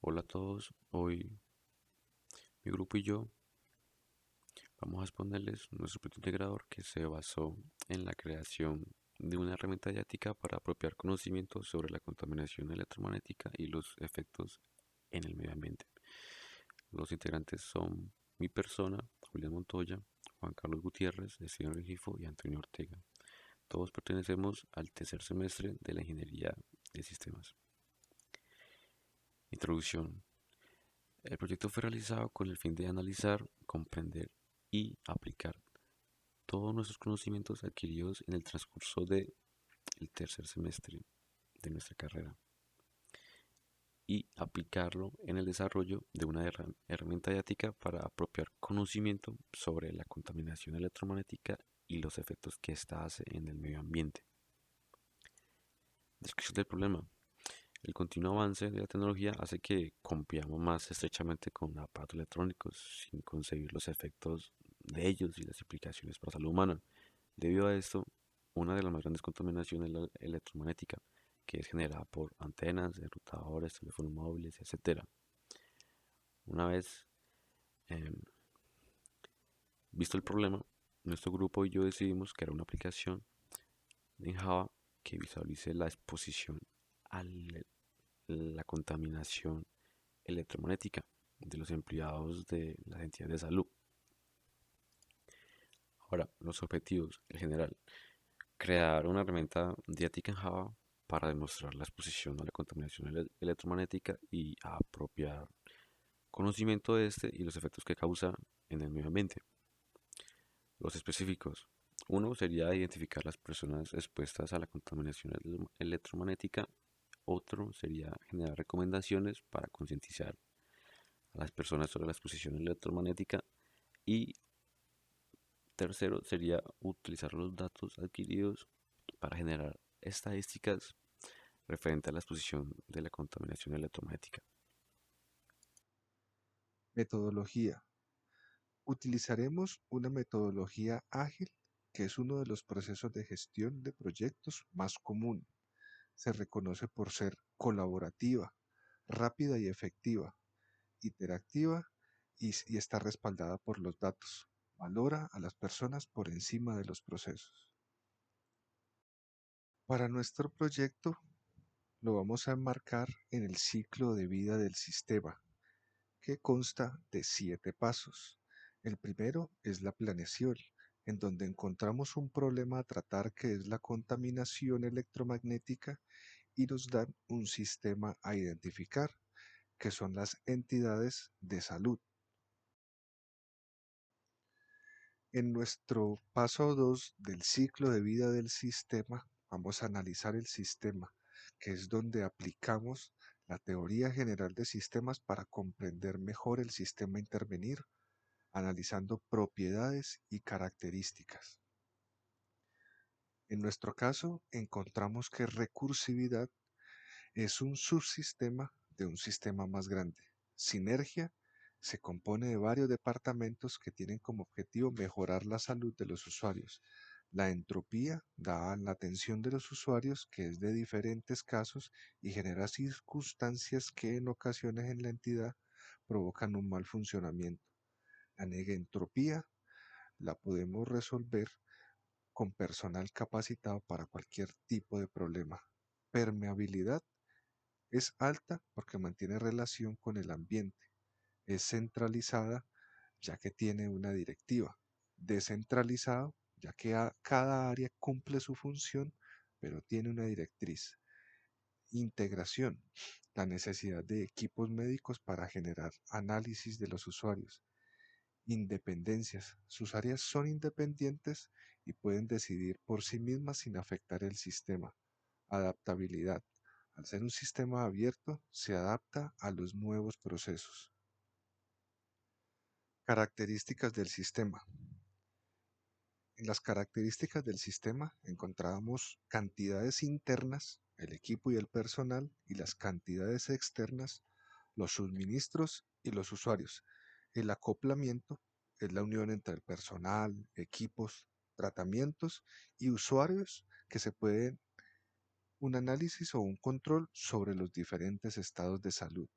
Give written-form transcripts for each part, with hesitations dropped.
Hola a todos, hoy mi grupo y yo vamos a exponerles nuestro proyecto integrador que se basó en la creación de una herramienta didáctica para apropiar conocimientos sobre la contaminación electromagnética y los efectos en el medio ambiente. Los integrantes son mi persona, Julián Montoya, Juan Carlos Gutiérrez, Esteban Regifo y Antonio Ortega. Todos pertenecemos al tercer semestre de la Ingeniería de Sistemas. Introducción. El proyecto fue realizado con el fin de analizar, comprender y aplicar todos nuestros conocimientos adquiridos en el transcurso del tercer semestre de nuestra carrera y aplicarlo en el desarrollo de una herramienta didáctica para apropiar conocimiento sobre la contaminación electromagnética y los efectos que ésta hace en el medio ambiente. Descripción del problema. El continuo avance de la tecnología hace que convivamos más estrechamente con aparatos electrónicos sin concebir los efectos de ellos y las implicaciones para la salud humana. Debido a esto, una de las más grandes contaminaciones es la electromagnética, que es generada por antenas, enrutadores, teléfonos móviles, etc. Una vez eh, visto el problema, nuestro grupo y yo decidimos crear una aplicación en Java que visualice la exposición a la contaminación electromagnética de los empleados de las entidades de salud. Ahora, los objetivos en general. Crear una herramienta didáctica en Java para demostrar la exposición a la contaminación electromagnética y apropiar conocimiento de este y los efectos que causa en el medio ambiente. Los específicos. Uno sería identificar las personas expuestas a la contaminación electromagnética. Otro sería generar recomendaciones para concientizar a las personas sobre la exposición electromagnética. Y tercero sería utilizar los datos adquiridos para generar estadísticas referente a la exposición de la contaminación electromagnética. Metodología. Utilizaremos una metodología ágil, que es uno de los procesos de gestión de proyectos más común. Se reconoce por ser colaborativa, rápida y efectiva, interactiva y está respaldada por los datos. Valora a las personas por encima de los procesos. Para nuestro proyecto lo vamos a enmarcar en el ciclo de vida del sistema, que consta de 7 pasos. El primero es la planeación, en donde encontramos un problema a tratar que es la contaminación electromagnética y nos dan un sistema a identificar, que son las entidades de salud. En nuestro paso 2 del ciclo de vida del sistema, vamos a analizar el sistema, que es donde aplicamos la teoría general de sistemas para comprender mejor el sistema a intervenir, analizando propiedades y características. En nuestro caso, encontramos que recursividad es un subsistema de un sistema más grande. Sinergia se compone de varios departamentos que tienen como objetivo mejorar la salud de los usuarios. La entropía da la atención de los usuarios, que es de diferentes casos y genera circunstancias que en ocasiones en la entidad provocan un mal funcionamiento. La negentropía la podemos resolver con personal capacitado para cualquier tipo de problema. Permeabilidad es alta porque mantiene relación con el ambiente. Es centralizada ya que tiene una directiva. Descentralizado ya que cada área cumple su función pero tiene una directriz. Integración, la necesidad de equipos médicos para generar análisis de los usuarios. Independencias, sus áreas son independientes y pueden decidir por sí mismas sin afectar el sistema. Adaptabilidad, al ser un sistema abierto, se adapta a los nuevos procesos. Características del sistema. En las características del sistema encontramos cantidades internas, el equipo y el personal, y las cantidades externas, los suministros y los usuarios. El acoplamiento es la unión entre el personal, equipos, tratamientos y usuarios que se pueden un análisis o un control sobre los diferentes estados de salud.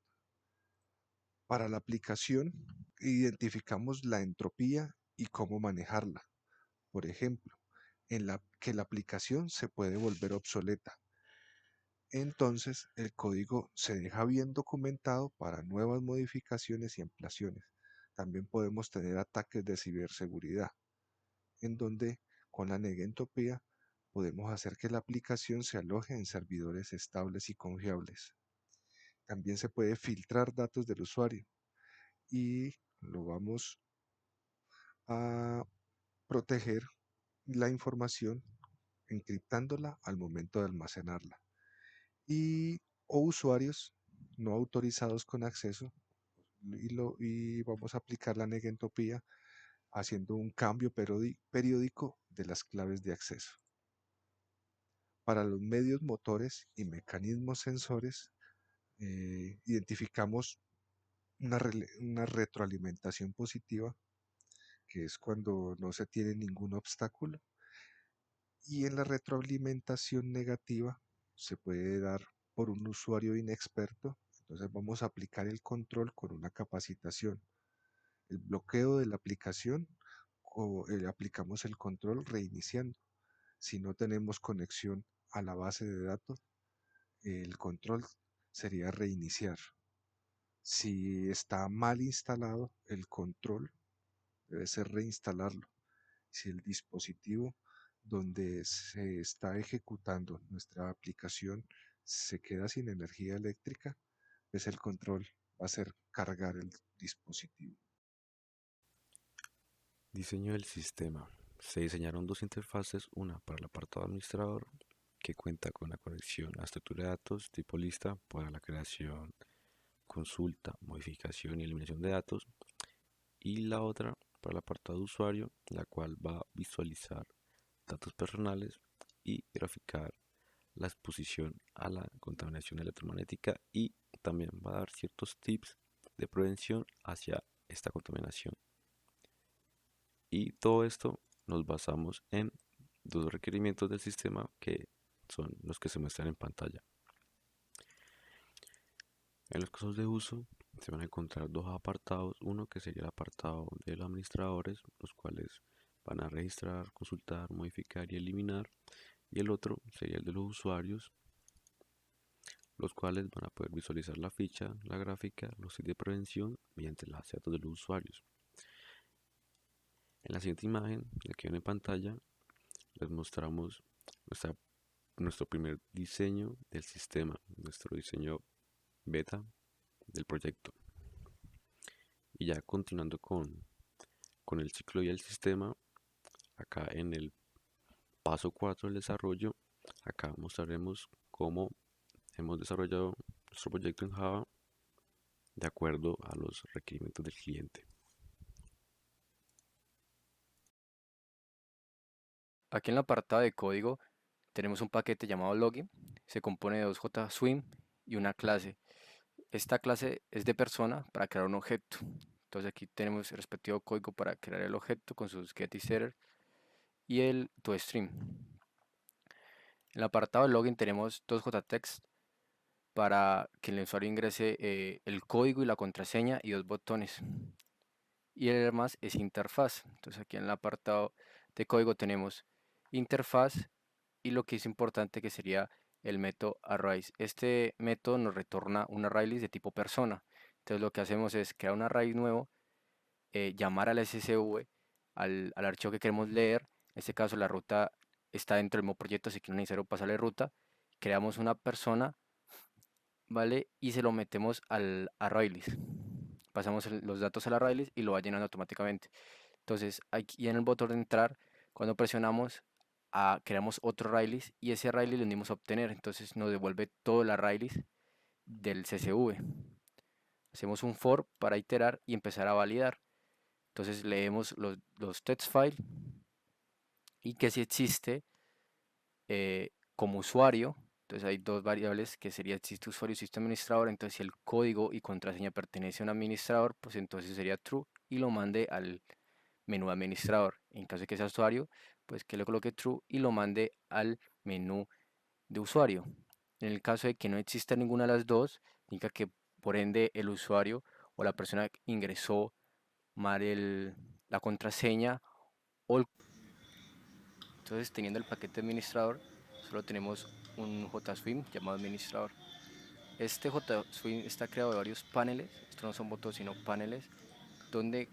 Para la aplicación, identificamos la entropía y cómo manejarla. Por ejemplo, que la aplicación se puede volver obsoleta. Entonces, el código se deja bien documentado para nuevas modificaciones y ampliaciones. También podemos tener ataques de ciberseguridad, en donde con la negentropía podemos hacer que la aplicación se aloje en servidores estables y confiables. También se puede filtrar datos del usuario y lo vamos a proteger la información encriptándola al momento de almacenarla. Y o usuarios no autorizados con acceso y vamos a aplicar la negentropía haciendo un cambio periódico de las claves de acceso. Para los medios motores y mecanismos sensores, identificamos una retroalimentación positiva, que es cuando no se tiene ningún obstáculo, y en la retroalimentación negativa se puede dar por un usuario inexperto. Entonces vamos a aplicar el control con una capacitación. El bloqueo de la aplicación o aplicamos el control reiniciando. Si no tenemos conexión a la base de datos, el control sería reiniciar. Si está mal instalado, el control debe ser reinstalarlo. Si el dispositivo donde se está ejecutando nuestra aplicación se queda sin energía eléctrica, pues el control va a ser cargar el dispositivo. Diseño del sistema. Se diseñaron dos interfaces, una para el apartado administrador, que cuenta con la conexión a estructura de datos tipo lista para la creación, consulta, modificación y eliminación de datos, y la otra para el apartado de usuario, la cual va a visualizar datos personales y graficar la exposición a la contaminación electromagnética, y también va a dar ciertos tips de prevención hacia esta contaminación. Y todo esto nos basamos en dos requerimientos del sistema que son los que se muestran en pantalla. En los casos de uso se van a encontrar dos apartados, uno que sería el apartado de los administradores, los cuales van a registrar, consultar, modificar y eliminar, y el otro sería el de los usuarios, los cuales van a poder visualizar la ficha, la gráfica, los tips de prevención mediante las datos de los usuarios. En la siguiente imagen, la que viene en pantalla, les mostramos nuestro primer diseño del sistema, nuestro diseño beta del proyecto. Y ya continuando con el ciclo y el sistema, acá en el paso 4 del desarrollo, acá mostraremos cómo hemos desarrollado nuestro proyecto en Java de acuerdo a los requerimientos del cliente. Aquí en la apartado de código tenemos un paquete llamado login. Se compone de dos JSwim y una clase. Esta clase es de persona para crear un objeto. Entonces aquí tenemos el respectivo código para crear el objeto con sus get y setter y el toString. En el apartado de login tenemos dos JText para que el usuario ingrese el código y la contraseña y dos botones. Y el demás es interfaz. Entonces aquí en el apartado de código tenemos interfaz y lo que es importante que sería el método arrays. Este método nos retorna un arraylist de tipo persona. Entonces lo que hacemos es crear un array nuevo, llamar al SSV, al archivo que queremos leer. En este caso la ruta está dentro del mismo proyecto, así que no es necesario pasarle ruta. Creamos una persona, ¿vale? Y se lo metemos al arraylist. Pasamos los datos al arraylist y lo va llenando automáticamente. Entonces aquí en el botón de entrar, cuando presionamos, creamos otro arraylist y ese arraylist lo unimos a obtener. Entonces nos devuelve todo el arraylist del CSV. Hacemos un for para iterar y empezar a validar. Entonces leemos los text file y que si existe como usuario. Entonces hay dos variables que sería existe usuario y existe administrador. Entonces si el código y contraseña pertenece a un administrador, pues entonces sería true y lo mande al menú administrador. En caso de que sea usuario, pues que le coloque true y lo mande al menú de usuario. En el caso de que no exista ninguna de las dos, indica que por ende el usuario o la persona ingresó mal la contraseña o entonces teniendo el paquete administrador solo tenemos un JSwim llamado administrador. Este JSwim está creado de varios paneles, estos no son botones sino paneles, donde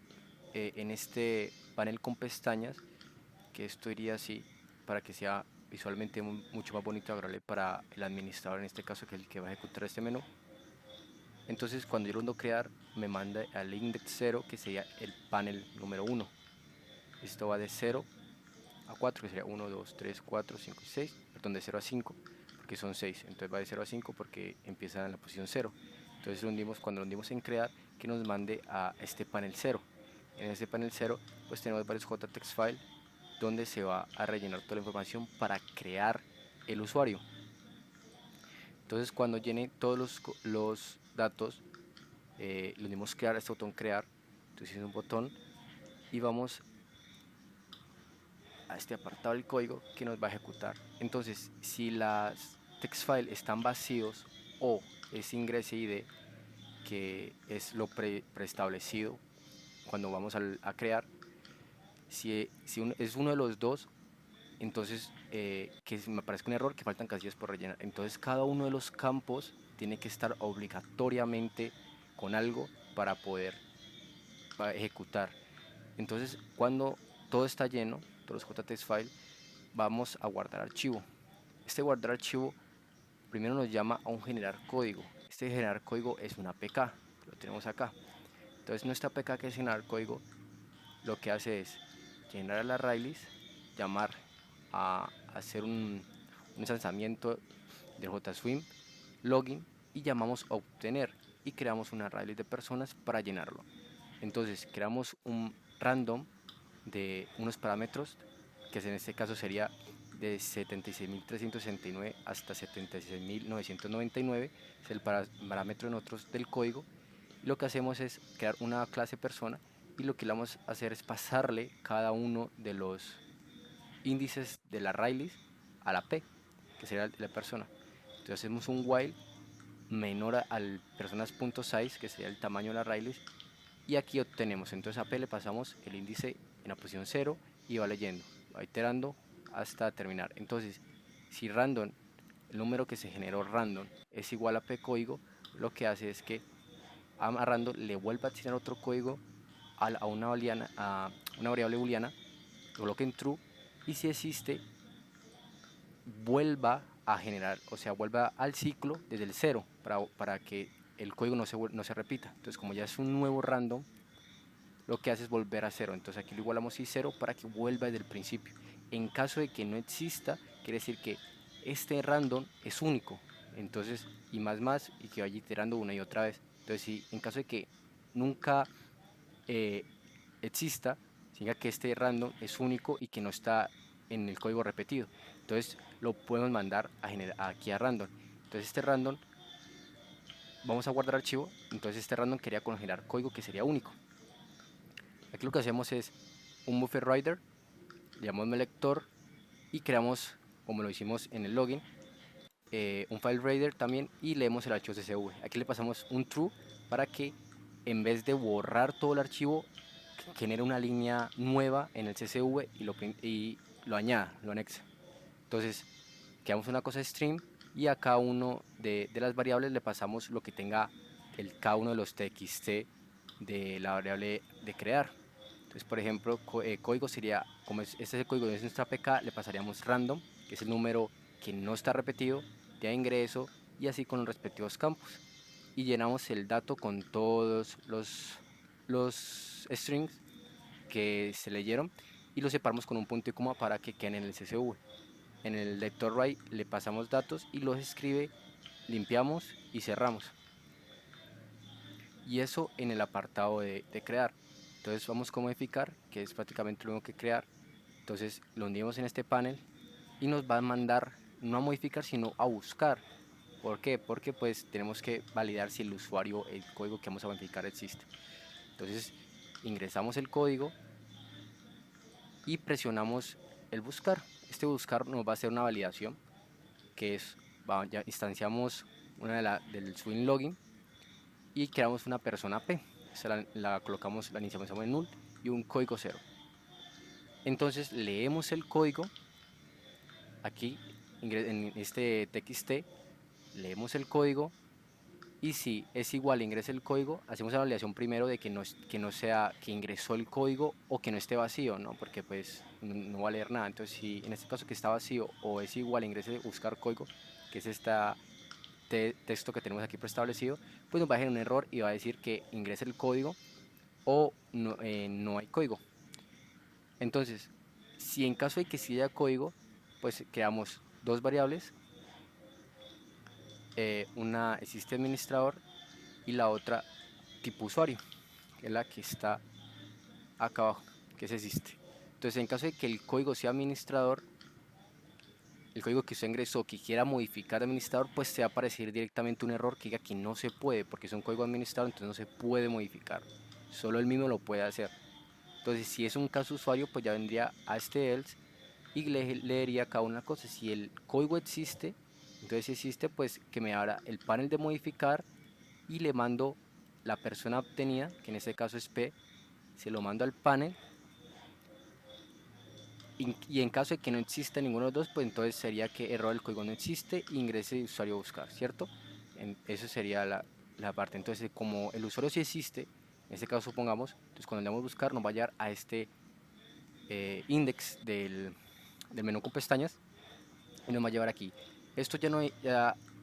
en este panel con pestañas, que esto iría así para que sea visualmente mucho más bonito y agradable para el administrador, en este caso que es el que va a ejecutar este menú. Entonces cuando yo lo ando a crear me manda al index 0, que sería el panel número 1. Esto va de 0 a 4, que sería 1, 2, 3, 4, 5 y 6, perdón, de 0 a 5 porque son 6, entonces va de 0 a 5 porque empieza en la posición 0. Entonces cuando lo hundimos en crear, que nos mande a este panel 0. En este panel 0 pues tenemos varios JText file donde se va a rellenar toda la información para crear el usuario. Entonces cuando llene todos los datos, le dimos crear, este botón crear, entonces es un botón y vamos a este apartado del código que nos va a ejecutar. Entonces si las text files están vacíos o es ingrese ID, que es lo preestablecido cuando vamos a crear, si es uno de los dos, entonces que me aparezca un error que faltan casillas por rellenar. Entonces cada uno de los campos tiene que estar obligatoriamente con algo para poder ejecutar. Entonces cuando todo está lleno, todos los JText file, vamos a guardar archivo. Este guardar archivo primero nos llama a un generar código. Este generar código es una APK, lo tenemos acá. Entonces nuestra APK, que es generar código, lo que hace es generar la arraylist, llamar a hacer un lanzamiento del JSwim, login, y llamamos a obtener y creamos una arraylist de personas para llenarlo. Entonces creamos un random de unos parámetros, que en este caso sería de 76.369 hasta 76.999, es el parámetro en otros del código. Y lo que hacemos es crear una clase persona y lo que le vamos a hacer es pasarle cada uno de los índices de la arraylist a la p, que sería la persona. Entonces hacemos un while menor al personas.size, que sería el tamaño de la arraylist, y aquí obtenemos, entonces a p le pasamos el índice en la posición 0 y va leyendo, va iterando hasta terminar. Entonces si random, el número que se generó random es igual a p código, lo que hace es que a random le vuelva a asignar otro código a una variable booleana, lo coloque en true, y si existe vuelva a generar, o sea, vuelva al ciclo desde el 0 para que el código no se repita. Entonces como ya es un nuevo random, lo que hace es volver a 0. Entonces aquí lo igualamos y 0 para que vuelva desde el principio. En caso de que no exista, quiere decir que este random es único. Entonces, y más, y que vaya iterando una y otra vez. Entonces, si en caso de que nunca eh, exista, significa que este random es único y que no está en el código repetido. Entonces, lo podemos mandar aquí a random. Entonces, este random, vamos a guardar archivo. Entonces, este random quería congelar código que sería único. Aquí lo que hacemos es un buffer writer, le llamamos lector y creamos, como lo hicimos en el login, un file reader también y leemos el archivo CSV. Aquí le pasamos un true para que en vez de borrar todo el archivo, genere una línea nueva en el CSV y lo añada, lo anexa. Entonces, creamos una cosa stream y a cada uno de las variables le pasamos lo que tenga cada uno de los txt de la variable de crear. Entonces, por ejemplo, código sería, como este es el código de nuestra APK, le pasaríamos random, que es el número que no está repetido, de ingreso, y así con los respectivos campos. Y llenamos el dato con todos los strings que se leyeron y los separamos con un punto y coma para que queden en el CSV. En el lector write le pasamos datos y los escribe, limpiamos y cerramos. Y eso en el apartado de crear. Entonces vamos a modificar, que es prácticamente lo mismo que crear. Entonces lo hundimos en este panel y nos va a mandar no a modificar sino a buscar. ¿Por qué? Porque pues tenemos que validar si el usuario, el código que vamos a modificar existe. Entonces ingresamos el código y presionamos el buscar. Este buscar nos va a hacer una validación, que es, ya instanciamos una del swing login y creamos una persona P. la colocamos, la iniciamos en null y un código 0. Entonces leemos el código aquí en este txt, leemos el código y si es igual ingresa el código, hacemos la validación primero de que no sea que ingresó el código o que no esté vacío, ¿no? Porque pues no va a leer nada. Entonces si en este caso que está vacío o es igual ingrese buscar código, que es texto que tenemos aquí preestablecido, pues nos va a generar un error y va a decir que ingrese el código o no hay código. Entonces, si en caso de que sí haya código, pues creamos dos variables, una existe administrador y la otra tipo usuario, que es la que está acá abajo, que es existe. Entonces, en caso de que el código sea administrador, el código que usted ingresó que quiera modificar administrador, pues te va a aparecer directamente un error que diga que no se puede, porque es un código administrador, entonces no se puede modificar, solo él mismo lo puede hacer. Entonces, si es un caso usuario, pues ya vendría a este else y leería cada una cosa. Si el código existe, entonces si existe, pues que me abra el panel de modificar y le mando la persona obtenida, que en este caso es P, se lo mando al panel. Y en caso de que no exista ninguno de los dos, pues entonces sería que error el código no existe, ingrese el usuario a buscar, ¿cierto? Eso sería la parte. Entonces, como el usuario sí existe, en este caso supongamos, entonces cuando le damos buscar nos va a llevar a este index del menú con pestañas y nos va a llevar aquí. Esto ya no,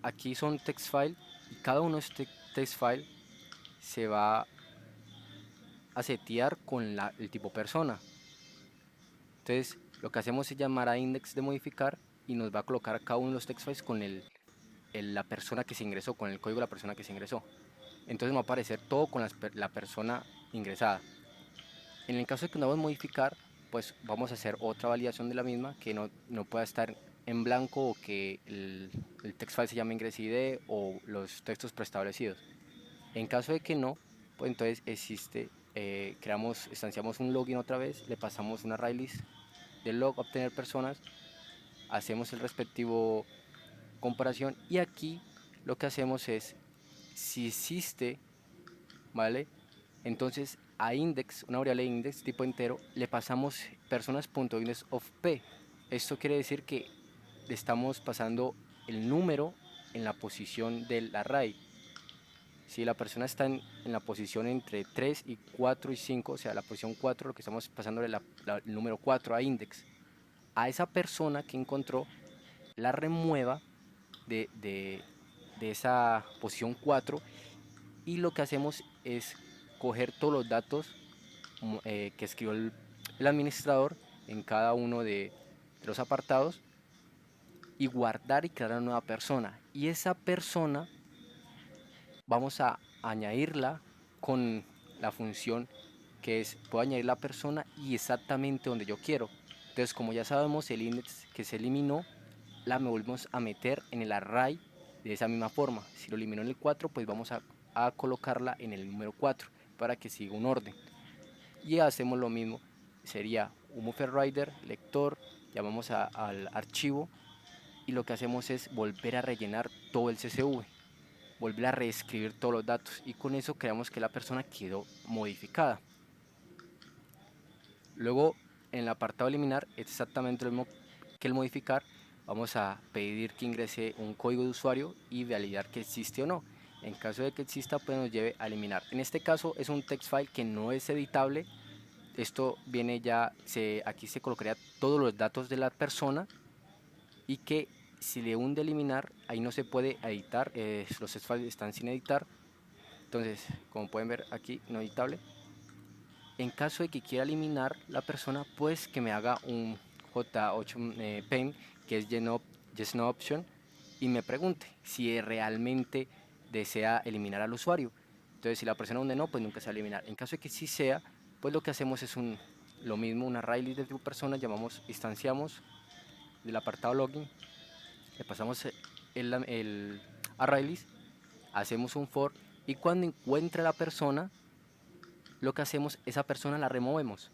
aquí son text file y cada uno de este text file se va a setear con el tipo persona. Entonces lo que hacemos es llamar a index de modificar y nos va a colocar cada uno de los text files con la persona que se ingresó, con el código de la persona que se ingresó. Entonces me va a aparecer todo con la persona ingresada. En el caso de que no vamos a modificar, pues vamos a hacer otra validación de la misma, que no pueda estar en blanco o que el text file se llame ingress ID o los textos preestablecidos. En caso de que no, pues entonces instanciamos un login otra vez, le pasamos una array list del log obtener personas, hacemos el respectivo comparación y aquí lo que hacemos es, si existe, ¿vale? Entonces a index, una variable de index tipo entero, le pasamos personas.index of p. Esto quiere decir que le estamos pasando el número en la posición del array. Si la persona está en la posición entre 3 y 4 y 5, o sea, la posición 4, lo que estamos pasando es el número 4 a index. A esa persona que encontró, la remueva de esa posición 4 y lo que hacemos es coger todos los datos que escribió el administrador en cada uno de los apartados y guardar y crear una nueva persona. Y esa persona vamos a añadirla con la función que es, puedo añadir la persona y exactamente donde yo quiero. Entonces, como ya sabemos, el index que se eliminó, la volvemos a meter en el array de esa misma forma. Si lo eliminó en el 4, pues vamos a colocarla en el número 4 para que siga un orden. Y hacemos lo mismo, sería un overrider, lector, llamamos al archivo y lo que hacemos es volver a rellenar todo el CSV, volver a reescribir todos los datos y con eso creamos que la persona quedó modificada. Luego en el apartado eliminar es exactamente lo mismo que el modificar, vamos a pedir que ingrese un código de usuario y validar que existe o no. En caso de que exista, pues nos lleve a eliminar. En este caso es un text file que no es editable. Esto viene ya, aquí se colocaría todos los datos de la persona y que si le hunde eliminar, ahí no se puede editar, los text files están sin editar. Entonces, como pueden ver aquí, no editable. En caso de que quiera eliminar la persona, pues que me haga un J8 pen, que es yes no option, y me pregunte si realmente desea eliminar al usuario. Entonces, si la persona hunde no, pues nunca se va a eliminar. En caso de que sí sea, pues lo que hacemos es lo mismo, una array list de tipo persona, instanciamos del apartado login, le pasamos el array list, hacemos un for y cuando encuentre la persona, lo que hacemos, esa persona la removemos.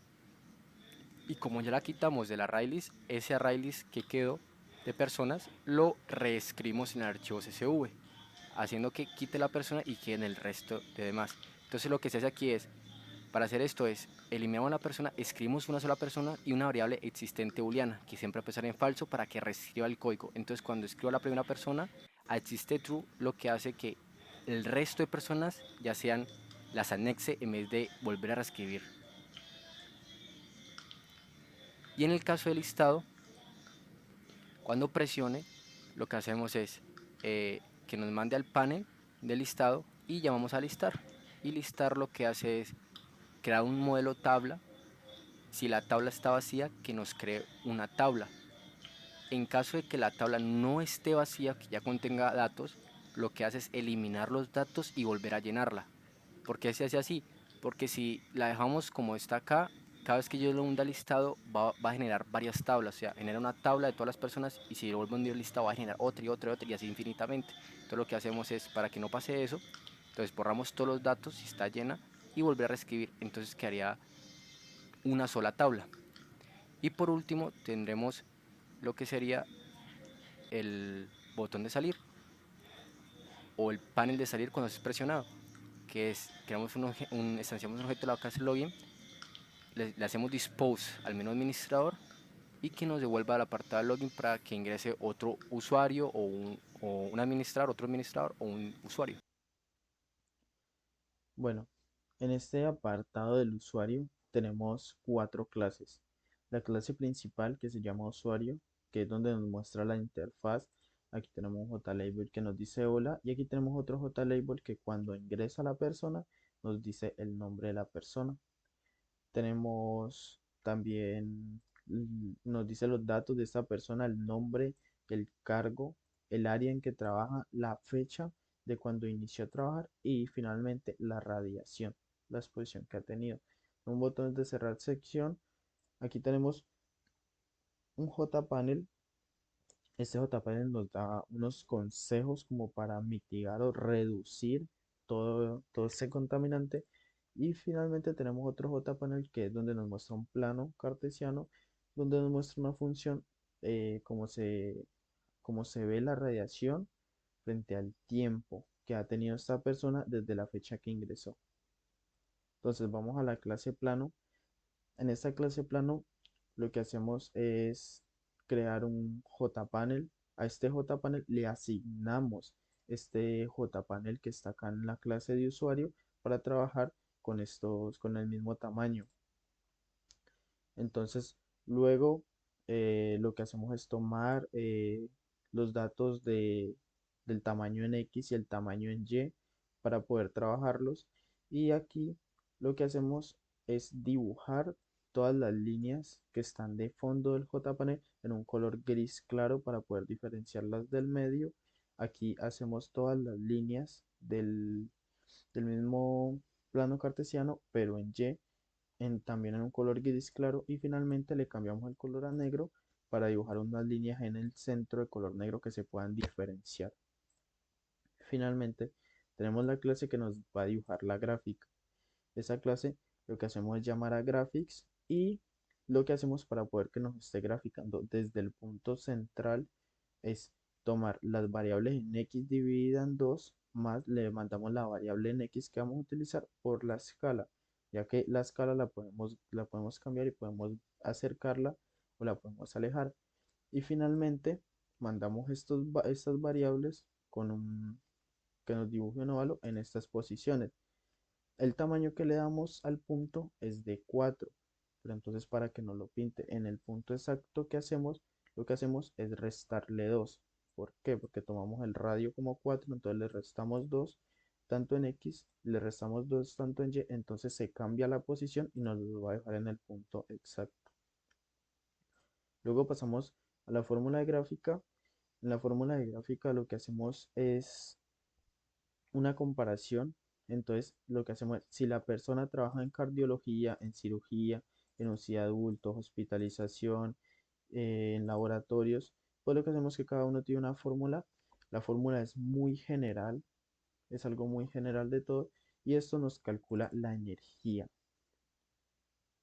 Y como ya la quitamos del array list, ese array list que quedó de personas lo reescribimos en el archivo CSV, haciendo que quite la persona y quede en el resto de demás. Entonces lo que se hace aquí es, para hacer esto es, eliminamos a la persona, escribimos una sola persona y una variable existente booleana, que siempre va a empezar en falso para que reescriba el código. Entonces cuando escribo la primera persona, a existe true, lo que hace que el resto de personas ya sean las anexe en vez de volver a reescribir. Y en el caso del listado, cuando presione, lo que hacemos es que nos mande al panel del listado y llamamos a listar. Y listar lo que hace es crear un modelo tabla. Si la tabla está vacía, que nos cree una tabla. En caso de que la tabla no esté vacía, que ya contenga datos, lo que hace es eliminar los datos y volver a llenarla. ¿Por qué se hace así? Porque si la dejamos como está acá, cada vez que yo lo hunda listado va a generar varias tablas, o sea, genera una tabla de todas las personas y si lo vuelvo a hundir listado va a generar otra y otra y otra y así infinitamente. Entonces lo que hacemos es, para que no pase eso, entonces borramos todos los datos si está llena y volver a reescribir, entonces quedaría una sola tabla. Y por último tendremos lo que sería el botón de salir o el panel de salir cuando es presionado, que es, creamos instanciamos un objeto de la clase login, le hacemos dispose al menú administrador y que nos devuelva al apartado de login para que ingrese otro usuario o un administrador, otro administrador o un usuario. Bueno, en este apartado del usuario tenemos cuatro clases. La clase principal que se llama usuario, que es donde nos muestra la interfaz. Aquí tenemos un JLabel que nos dice hola y aquí tenemos otro JLabel que cuando ingresa la persona nos dice el nombre de la persona. Tenemos también, nos dice los datos de esta persona, el nombre, el cargo, el área en que trabaja, la fecha de cuando inició a trabajar y finalmente la radiación, la exposición que ha tenido. Un botón de cerrar sección. Aquí tenemos un JPanel. Este JPanel nos da unos consejos como para mitigar o reducir todo este contaminante. Y finalmente tenemos otro JPanel que es donde nos muestra un plano cartesiano, donde nos muestra una función, cómo se ve la radiación frente al tiempo que ha tenido esta persona desde la fecha que ingresó. Entonces vamos a la clase plano. En esta clase plano lo que hacemos es crear un JPanel. A este JPanel le asignamos este JPanel que está acá en la clase de usuario para trabajar con el mismo tamaño. Entonces, luego lo que hacemos es tomar los datos del tamaño en X y el tamaño en Y para poder trabajarlos. Y aquí lo que hacemos es dibujar todas las líneas que están de fondo del JPanel en un color gris claro para poder diferenciarlas del medio. Aquí hacemos todas las líneas del mismo plano cartesiano, pero en Y también en un color gris claro y finalmente le cambiamos el color a negro para dibujar unas líneas en el centro de color negro que se puedan diferenciar. Finalmente tenemos la clase que nos va a dibujar la gráfica. Esa clase lo que hacemos es llamar a graphics y lo que hacemos para poder que nos esté graficando desde el punto central es tomar las variables en x dividida en 2 más le mandamos la variable en x que vamos a utilizar por la escala, ya que la escala la podemos cambiar y podemos acercarla o la podemos alejar. Y finalmente mandamos estas variables que nos dibuje un óvalo en estas posiciones. El tamaño que le damos al punto es de 4, pero entonces para que nos lo pinte en el punto exacto que hacemos, lo que hacemos es restarle 2. ¿Por qué? Porque tomamos el radio como 4, entonces le restamos 2 tanto en X, le restamos 2 tanto en Y, entonces se cambia la posición y nos lo va a dejar en el punto exacto. Luego pasamos a la fórmula de gráfica. En la fórmula de gráfica lo que hacemos es una comparación. Entonces, lo que hacemos es, si la persona trabaja en cardiología, en cirugía, en UCI de adultos, hospitalización, en laboratorios, pues lo que hacemos es que cada uno tiene una fórmula. La fórmula es muy general, es algo muy general de todo, y esto nos calcula la energía.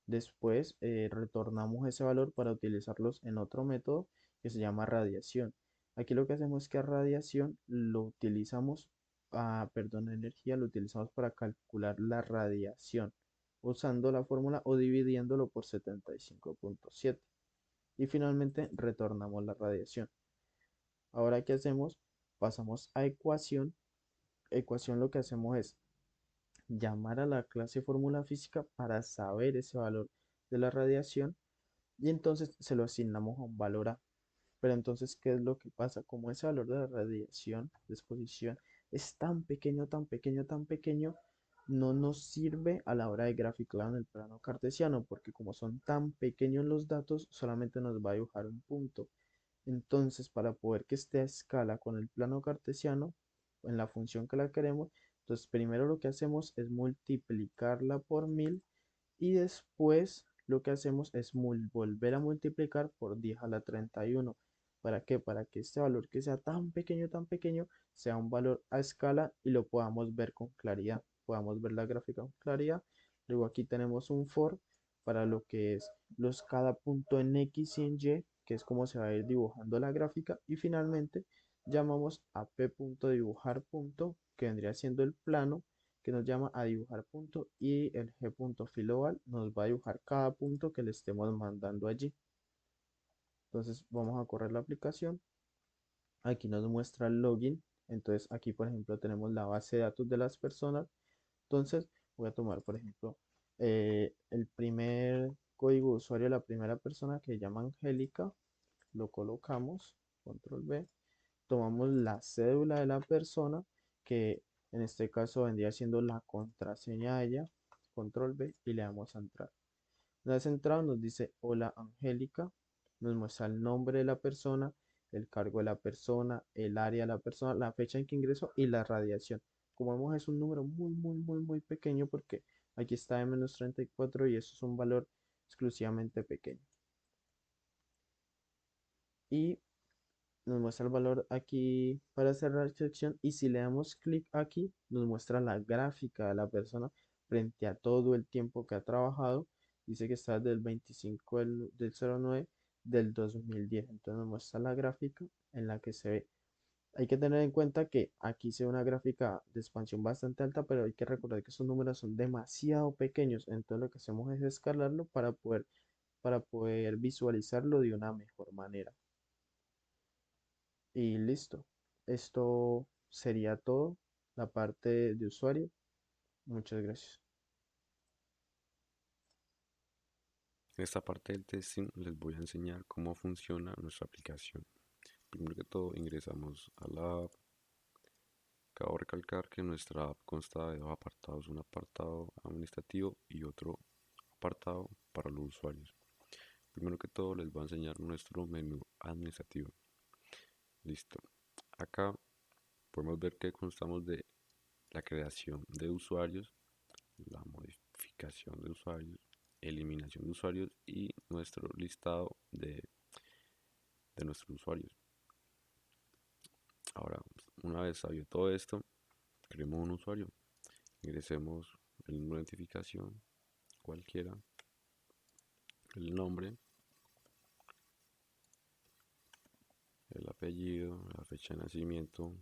Después retornamos ese valor para utilizarlos en otro método que se llama radiación. Aquí lo que hacemos es que a radiación lo utilizamos perdón, energía lo utilizamos para calcular la radiación, usando la fórmula o dividiéndolo por 75,7. Y finalmente retornamos la radiación. Ahora, ¿qué hacemos? Pasamos a ecuación. Ecuación lo que hacemos es llamar a la clase fórmula física para saber ese valor de la radiación y entonces se lo asignamos a un valor A. Pero entonces, ¿qué es lo que pasa? Como ese valor de la radiación de exposición es tan pequeño, tan pequeño, tan pequeño, no nos sirve a la hora de graficarlo en el plano cartesiano, porque como son tan pequeños los datos, solamente nos va a dibujar un punto. Entonces, para poder que esté a escala con el plano cartesiano, en la función que la queremos, entonces primero lo que hacemos es multiplicarla por 1000 y después lo que hacemos es volver a multiplicar por 10 a la 31. ¿Para qué? Para que este valor que sea tan pequeño, sea un valor a escala y lo podamos ver con claridad. Podamos ver la gráfica con claridad. Luego aquí tenemos un for para lo que es cada punto en X y en Y, que es como se va a ir dibujando la gráfica. Y finalmente llamamos a p.dibujar punto, que vendría siendo el plano que nos llama a dibujar punto y el g.filoval nos va a dibujar cada punto que le estemos mandando allí. Entonces vamos a correr la aplicación. Aquí nos muestra el login. Entonces aquí por ejemplo tenemos la base de datos de las personas. Entonces voy a tomar por ejemplo el primer código de usuario de la primera persona que se llama Angélica. Lo colocamos, control B. Tomamos la cédula de la persona, que en este caso vendría siendo la contraseña de ella, control B, y le damos a entrar. Una vez entrado nos dice hola Angélica, nos muestra el nombre de la persona, el cargo de la persona, el área de la persona, la fecha en que ingresó y la radiación. Como vemos es un número muy pequeño porque aquí está de -34 y eso es un valor exclusivamente pequeño. Y nos muestra el valor aquí para cerrar la sección y si le damos clic aquí nos muestra la gráfica de la persona frente a todo el tiempo que ha trabajado. Dice que está del 25 del 09 del 2010. Entonces nos muestra la gráfica en la que se ve. Hay que tener en cuenta que aquí se ve una gráfica de expansión bastante alta, pero hay que recordar que esos números son demasiado pequeños. Entonces lo que hacemos es escalarlo para poder visualizarlo de una mejor manera. Y listo. Esto sería todo, la parte de usuario. Muchas gracias. En esta parte del testing les voy a enseñar cómo funciona nuestra aplicación. Primero que todo ingresamos a la app. Cabe recalcar que nuestra app consta de dos apartados, un apartado administrativo y otro apartado para los usuarios. Primero que todo les voy a enseñar nuestro menú administrativo. Listo. Acá podemos ver que constamos de la creación de usuarios, la modificación de usuarios, eliminación de usuarios y nuestro listado de nuestros usuarios. Ahora, una vez sabido todo esto, creemos un usuario. Ingresemos el número de identificación, cualquiera, el nombre, el apellido, la fecha de nacimiento,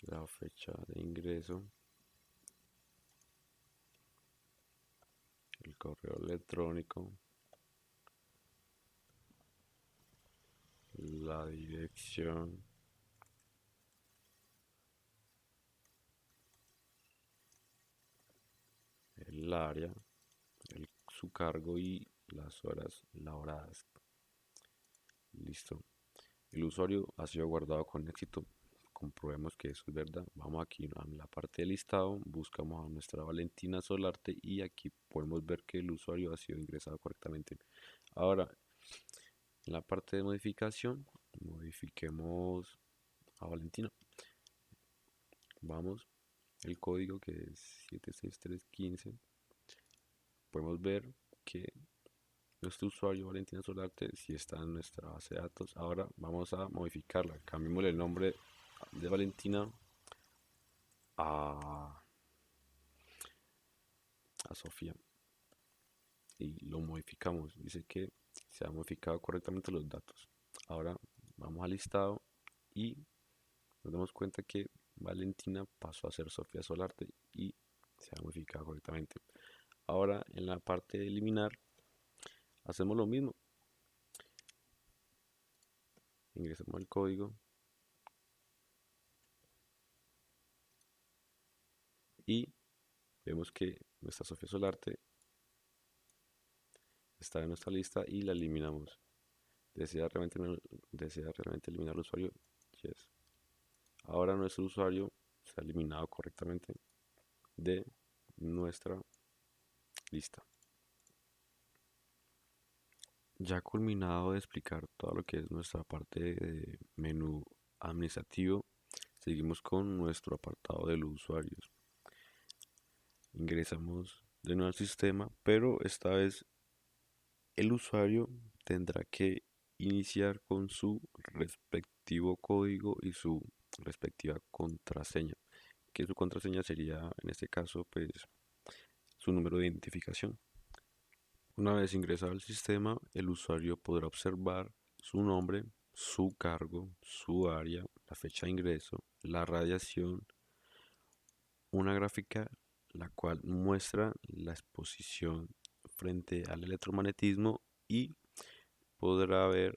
la fecha de ingreso, el correo electrónico, la dirección, el área, su cargo y las horas laboradas. Listo. El usuario ha sido guardado con éxito. Comprobemos que eso es verdad. Vamos aquí a la parte de listado, buscamos a nuestra Valentina Solarte y aquí podemos ver que el usuario ha sido ingresado correctamente. Ahora, en la parte de modificación, modifiquemos a Valentina. Vamos, el código que es 76315. Podemos ver que nuestro usuario Valentina Solarte si está en nuestra base de datos. Ahora vamos a modificarla. Cambiémosle el nombre de Valentina a Sofía y lo modificamos. Dice que se han modificado correctamente los datos. Ahora vamos al listado y nos damos cuenta que Valentina pasó a ser Sofía Solarte y se ha modificado correctamente. Ahora en la parte de eliminar hacemos lo mismo. Ingresamos el código y vemos que nuestra Sofía Solarte está en nuestra lista y la eliminamos. ¿Desea realmente eliminar al usuario? Yes. Ahora nuestro usuario se ha eliminado correctamente de nuestra lista. Ya culminado de explicar todo lo que es nuestra parte de menú administrativo, seguimos con nuestro apartado de los usuarios. Ingresamos de nuevo al sistema, pero esta vez el usuario tendrá que iniciar con su respectivo código y su respectiva contraseña, que su contraseña sería en este caso pues su número de identificación. Una vez ingresado al sistema, el usuario podrá observar su nombre, su cargo, su área, la fecha de ingreso, la radiación, una gráfica la cual muestra la exposición frente al electromagnetismo y podrá ver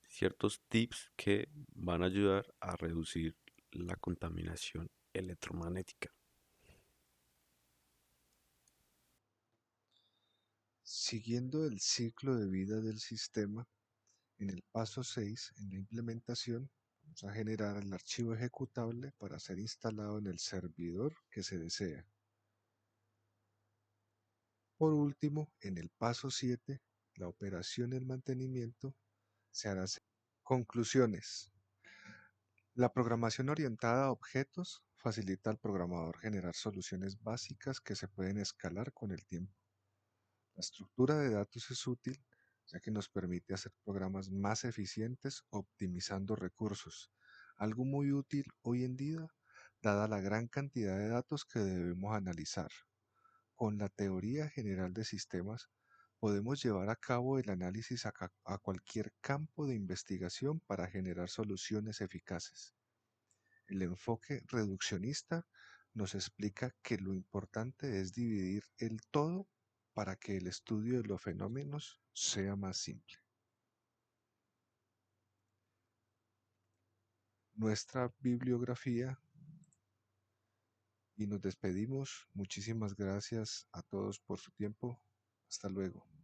ciertos tips que van a ayudar a reducir la contaminación electromagnética. Siguiendo el ciclo de vida del sistema, en el paso 6, en la implementación, vamos a generar el archivo ejecutable para ser instalado en el servidor que se desea. Por último, en el paso 7, la operación y el mantenimiento se hará. Conclusiones. La programación orientada a objetos facilita al programador generar soluciones básicas que se pueden escalar con el tiempo. La estructura de datos es útil ya que nos permite hacer programas más eficientes optimizando recursos, algo muy útil hoy en día dada la gran cantidad de datos que debemos analizar. Con la teoría general de sistemas podemos llevar a cabo el análisis a cualquier campo de investigación para generar soluciones eficaces. El enfoque reduccionista nos explica que lo importante es dividir el todo para que el estudio de los fenómenos sea más simple. Nuestra bibliografía y nos despedimos. Muchísimas gracias a todos por su tiempo. Hasta luego.